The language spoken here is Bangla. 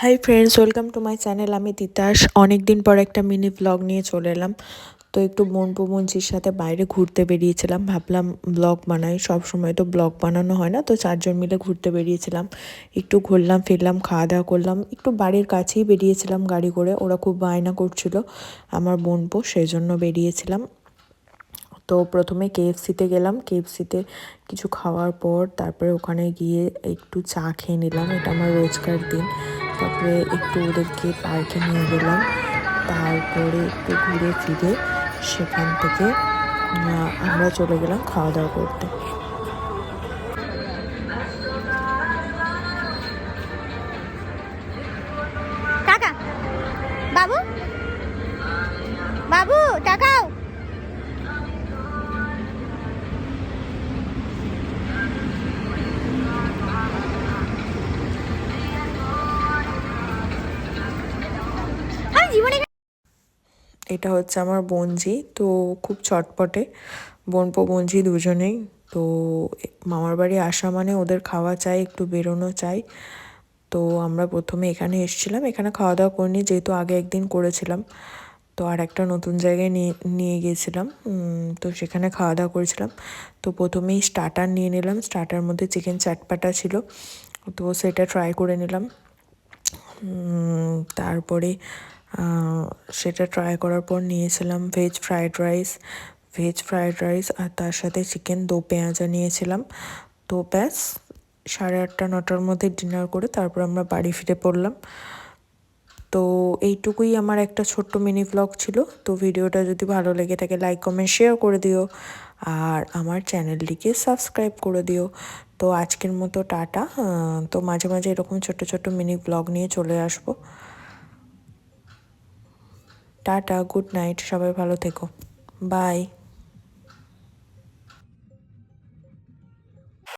Hi friends, welcome to my channel. আমি তিতাস। অনেক দিন পর একটা মিনি ব্লগ নিয়ে চলে এলাম। তো একটু বোনজির সাথে বাইরে ঘুরতে বেরিয়েছিলাম। ভাবলাম ব্লগ বানাই, সব সময় তো ব্লগ বানানো হয় না, তো চারজন মিলে ঘুরতে বেরিয়েছিলাম। একটু ঘুরলাম ফিরলাম, খাওয়া দাওয়া করলাম। একটু বাড়ির কাছেই বেরিয়েছিলাম গাড়ি করে। ওরা খুব বায়না করছিল আমার বোনপো, সেই জন্য বেরিয়েছিলাম। তো প্রথমে কেএফসিতে গেলাম। কেএফসিতে কিছু খাওয়ার পর তারপরে ওখানে গিয়ে একটু চা খেয়ে নিলাম, এটা আমার রোজকার দিন। তারপরে একটু ওদেরকে পার্কে নিয়ে গেলাম। তারপরে একটু ঘুরে ফিরে সেখান থেকে আমরা চলে গেলাম খাওয়া দাওয়া করতে। টাকা বাবু, বাবু টাকাও। আমি জীবনে এটা হচ্ছে আমার বোনজি, তো খুব চটপটে। বোনজি দুজনেই। তো মামার বাড়ি আসা মানে ওদের খাওয়া চাই, একটু বেরোনো চাই। তো আমরা প্রথমে এখানে এসেছিলাম, এখানে খাওয়া দাওয়া করিনি যেহেতু আগে একদিন করেছিলাম। তো আর একটা নতুন জায়গায় নিয়ে নিয়ে গিয়েছিলাম, তো সেখানে খাওয়া দাওয়া করেছিলাম। তো প্রথমেই স্টার্টার নিয়ে নিলাম। স্টার্টার মধ্যে চিকেন চাটপাটা ছিল, তো সেটা ট্রাই করে নিলাম। তারপরে সেটা ট্রাই করার পর নিয়েছিলাম ভেজ ফ্রায়েড রাইস আর তার সাথে চিকেন দো পেঁয়াজা নিয়েছিলাম। তো ব্যাস 8:30-9টার মধ্যে ডিনার করে তারপর আমরা বাড়ি ফিরে পড়লাম। তো এইটুকুই আমার একটা ছোট্ট মিনি ব্লগ ছিল। তো ভিডিওটা যদি ভালো লেগে থাকে লাইক কমেন্ট শেয়ার করে দিও, আর আমার চ্যানেলটিকে সাবস্ক্রাইব করে দিও। তো আজকের মতো টাটা। তো মাঝে মাঝে এরকম ছোট্ট ছোট্ট মিনি ব্লগ নিয়ে চলে আসবো। টাটা, গুড নাইট, সবাই ভালো থেকো, বাই।